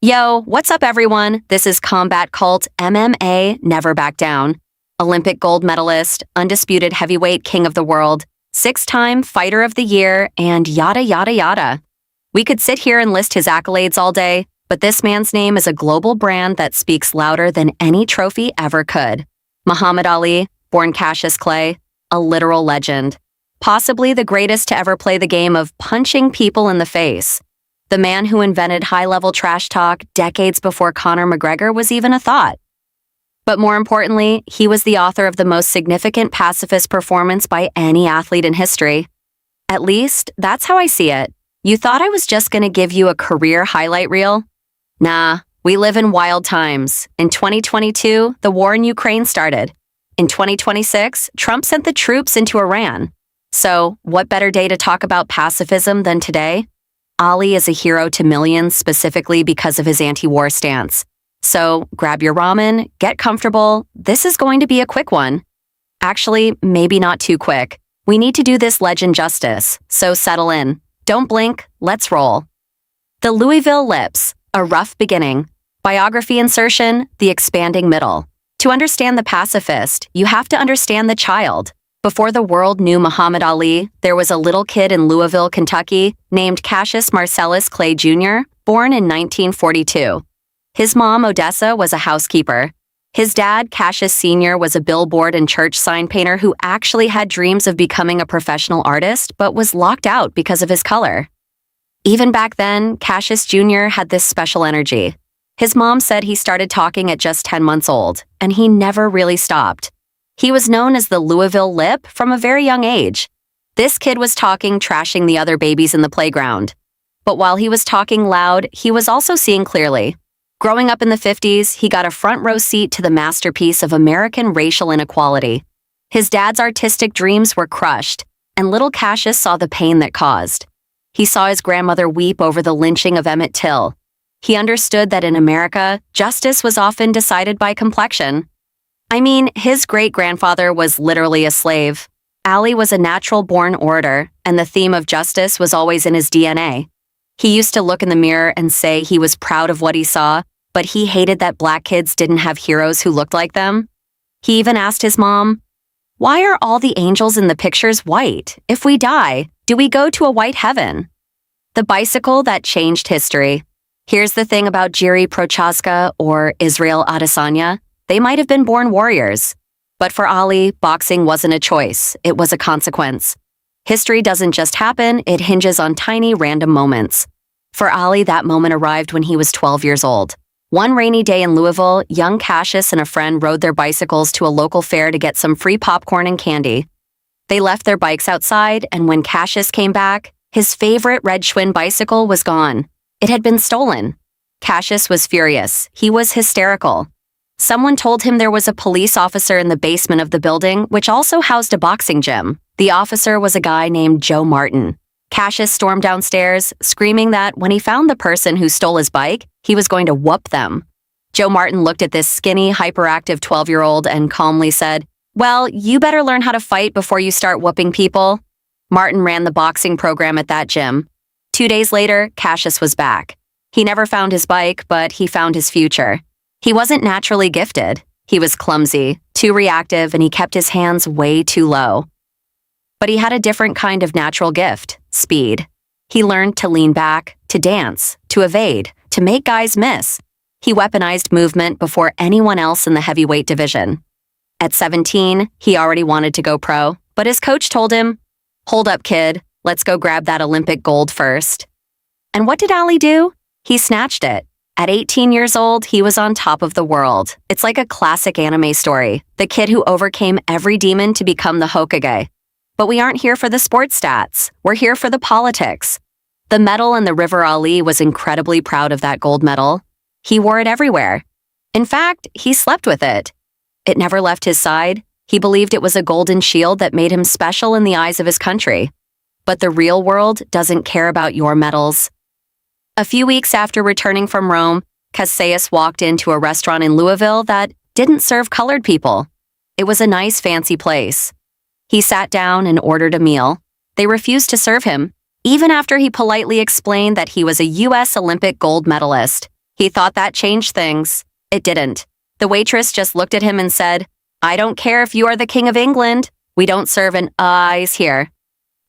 Yo, what's up everyone? This is Combat Cult MMA Never Back Down. Olympic gold medalist, undisputed heavyweight king of the world, 6-time fighter of the year, and yada yada yada. We could sit here and list his accolades all day, but this man's name is a global brand that speaks louder than any trophy ever could. Muhammad Ali, born Cassius Clay, a literal legend. Possibly the greatest to ever play the game of punching people in the face. The man who invented high-level trash talk decades before Conor McGregor was even a thought. But more importantly, he was the author of the most significant pacifist performance by any athlete in history. At least, that's how I see it. You thought I was just going to give you a career highlight reel? Nah, we live in wild times. In 2022, the war in Ukraine started. In 2026, Trump sent the troops into Iran. So, what better day to talk about pacifism than today? Ali is a hero to millions specifically because of his anti-war stance. So, grab your ramen, get comfortable. This is going to be a quick one. Actually, maybe not too quick. We need to do this legend justice, so settle in. Don't blink, let's roll. The Louisville Lips, A Rough Beginning. Biography insertion, The Expanding Middle. To understand the pacifist, you have to understand the child. Before the world knew Muhammad Ali, there was a little kid in Louisville, Kentucky, named Cassius Marcellus Clay Jr., born in 1942. His mom, Odessa, was a housekeeper. His dad, Cassius Sr., was a billboard and church sign painter who actually had dreams of becoming a professional artist, but was locked out because of his color. Even back then, Cassius Jr. had this special energy. His mom said he started talking at just 10 months old, and he never really stopped. He was known as the Louisville Lip from a very young age. This kid was talking, trashing the other babies in the playground. But while he was talking loud, he was also seeing clearly. Growing up in the 50s, he got a front row seat to the masterpiece of American racial inequality. His dad's artistic dreams were crushed, and little Cassius saw the pain that caused. He saw his grandmother weep over the lynching of Emmett Till. He understood that in America, justice was often decided by complexion. I mean, his great-grandfather was literally a slave. Ali was a natural-born orator, and the theme of justice was always in his DNA. He used to look in the mirror and say he was proud of what he saw, but he hated that black kids didn't have heroes who looked like them. He even asked his mom, "Why are all the angels in the pictures white? If we die, do we go to a white heaven?" The bicycle that changed history. Here's the thing about Jiri Prochazka or Israel Adesanya. They might have been born warriors. But for Ali, boxing wasn't a choice, it was a consequence. History doesn't just happen, it hinges on tiny random moments. For Ali, that moment arrived when he was 12 years old. One rainy day in Louisville, young Cassius and a friend rode their bicycles to a local fair to get some free popcorn and candy. They left their bikes outside, and when Cassius came back, his favorite red Schwinn bicycle was gone. It had been stolen. Cassius was furious. He was hysterical. Someone told him there was a police officer in the basement of the building, which also housed a boxing gym. The officer was a guy named Joe Martin. Cassius stormed downstairs, screaming that when he found the person who stole his bike, he was going to whoop them. Joe Martin looked at this skinny, hyperactive 12-year-old and calmly said, "Well, you better learn how to fight before you start whooping people." Martin ran the boxing program at that gym. 2 days later, Cassius was back. He never found his bike, but he found his future. He wasn't naturally gifted. He was clumsy, too reactive, and he kept his hands way too low. But he had a different kind of natural gift, speed. He learned to lean back, to dance, to evade, to make guys miss. He weaponized movement before anyone else in the heavyweight division. At 17, he already wanted to go pro, but his coach told him, "Hold up, kid. Let's go grab that Olympic gold first." And what did Ali do? He snatched it. At 18 years old, he was on top of the world. It's like a classic anime story, the kid who overcame every demon to become the Hokage. But we aren't here for the sports stats. We're here for the politics. The medal in the River Ali was incredibly proud of that gold medal. He wore it everywhere. In fact, he slept with it. It never left his side. He believed it was a golden shield that made him special in the eyes of his country. But the real world doesn't care about your medals. A few weeks after returning from Rome, Cassius walked into a restaurant in Louisville that didn't serve colored people. It was a nice, fancy place. He sat down and ordered a meal. They refused to serve him, even after he politely explained that he was a U.S. Olympic gold medalist. He thought that changed things. It didn't. The waitress just looked at him and said, "I don't care if you are the King of England. We don't serve an eyes here."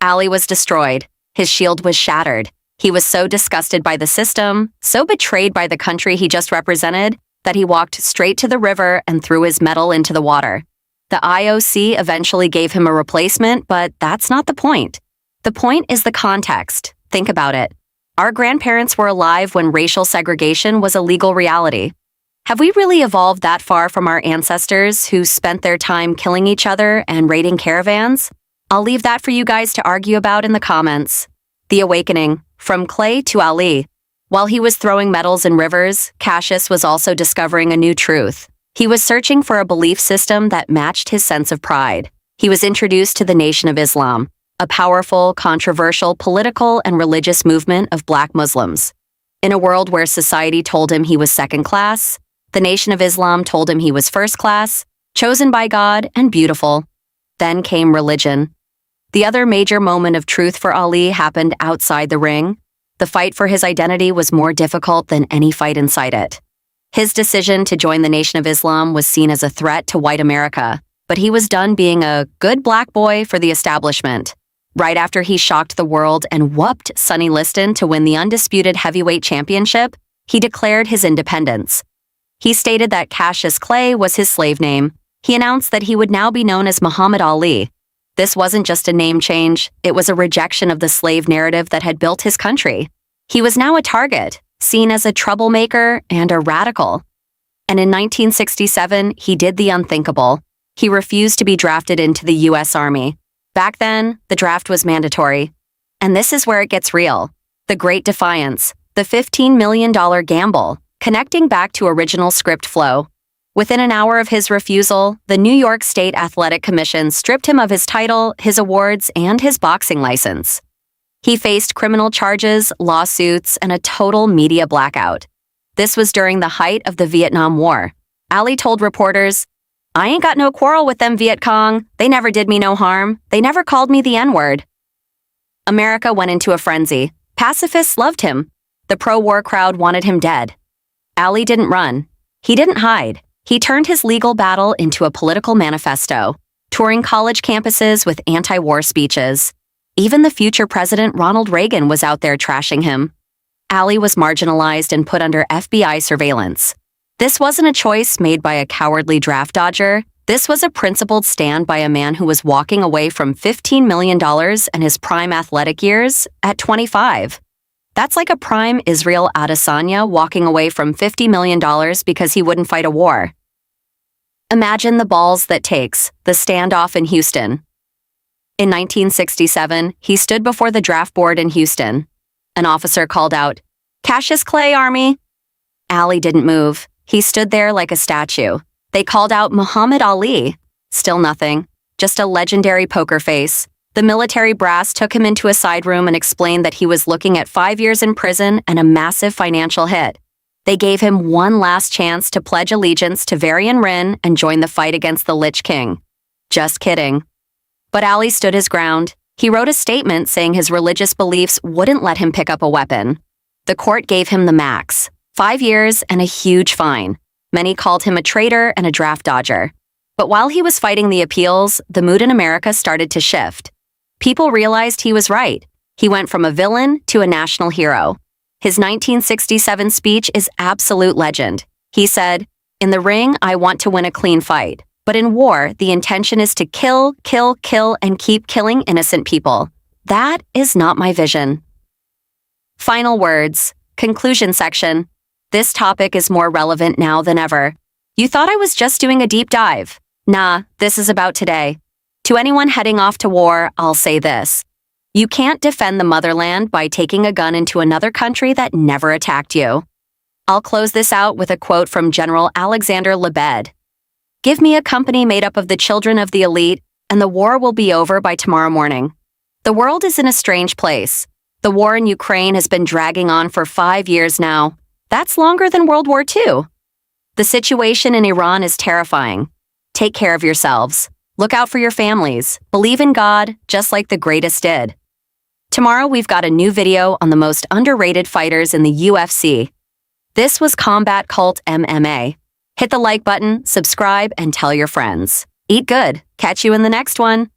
Ali was destroyed. His shield was shattered. He was so disgusted by the system, so betrayed by the country he just represented, that he walked straight to the river and threw his medal into the water. The IOC eventually gave him a replacement, but that's not the point. The point is the context. Think about it. Our grandparents were alive when racial segregation was a legal reality. Have we really evolved that far from our ancestors who spent their time killing each other and raiding caravans? I'll leave that for you guys to argue about in the comments. The Awakening, from Clay to Ali. While he was throwing medals in rivers, Cassius was also discovering a new truth. He was searching for a belief system that matched his sense of pride. He was introduced to the Nation of Islam, a powerful, controversial political and religious movement of Black Muslims. In a world where society told him he was second class, the Nation of Islam told him he was first class, chosen by God, and beautiful. Then came religion. The other major moment of truth for Ali happened outside the ring. The fight for his identity was more difficult than any fight inside it. His decision to join the Nation of Islam was seen as a threat to white America, but he was done being a good black boy for the establishment. Right after he shocked the world and whooped Sonny Liston to win the undisputed heavyweight championship, he declared his independence. He stated that Cassius Clay was his slave name. He announced that he would now be known as Muhammad Ali. This wasn't just a name change, it was a rejection of the slave narrative that had built his country. He was now a target, seen as a troublemaker and a radical. And in 1967, he did the unthinkable. He refused to be drafted into the U.S. Army. Back then, the draft was mandatory. And this is where it gets real. The Great Defiance, the $15 million gamble, connecting back to original script flow. Within an hour of his refusal, the New York State Athletic Commission stripped him of his title, his awards, and his boxing license. He faced criminal charges, lawsuits, and a total media blackout. This was during the height of the Vietnam War. Ali told reporters, "I ain't got no quarrel with them Viet Cong. They never did me no harm. They never called me the N-word." America went into a frenzy. Pacifists loved him. The pro-war crowd wanted him dead. Ali didn't run. He didn't hide. He turned his legal battle into a political manifesto, touring college campuses with anti-war speeches. Even the future President Ronald Reagan was out there trashing him. Ali was marginalized and put under FBI surveillance. This wasn't a choice made by a cowardly draft dodger. This was a principled stand by a man who was walking away from $15 million and his prime athletic years at 25. That's like a prime Israel Adesanya walking away from $50 million because he wouldn't fight a war. Imagine the balls that takes, the standoff in Houston. In 1967, he stood before the draft board in Houston. An officer called out, "Cassius Clay, Army." Ali didn't move. He stood there like a statue. They called out Muhammad Ali. Still nothing. Just a legendary poker face. The military brass took him into a side room and explained that he was looking at 5 years in prison and a massive financial hit. They gave him one last chance to pledge allegiance to Varian Rin and join the fight against the Lich King. Just kidding. But Ali stood his ground. He wrote a statement saying his religious beliefs wouldn't let him pick up a weapon. The court gave him the max, 5 years and a huge fine. Many called him a traitor and a draft dodger. But while he was fighting the appeals, the mood in America started to shift. People realized he was right. He went from a villain to a national hero. His 1967 speech is absolute legend. He said, "In the ring, I want to win a clean fight. But in war, the intention is to kill, kill, kill, and keep killing innocent people. That is not my vision." Final words. Conclusion section. This topic is more relevant now than ever. You thought I was just doing a deep dive. Nah, this is about today. To anyone heading off to war, I'll say this. You can't defend the motherland by taking a gun into another country that never attacked you. I'll close this out with a quote from General Alexander Lebed. "Give me a company made up of the children of the elite, and the war will be over by tomorrow morning." The world is in a strange place. The war in Ukraine has been dragging on for 5 years now. That's longer than World War II. The situation in Iran is terrifying. Take care of yourselves. Look out for your families. Believe in God, just like the greatest did. Tomorrow we've got a new video on the most underrated fighters in the UFC. This was Combat Cult MMA. Hit the like button, subscribe, and tell your friends. Eat good. Catch you in the next one.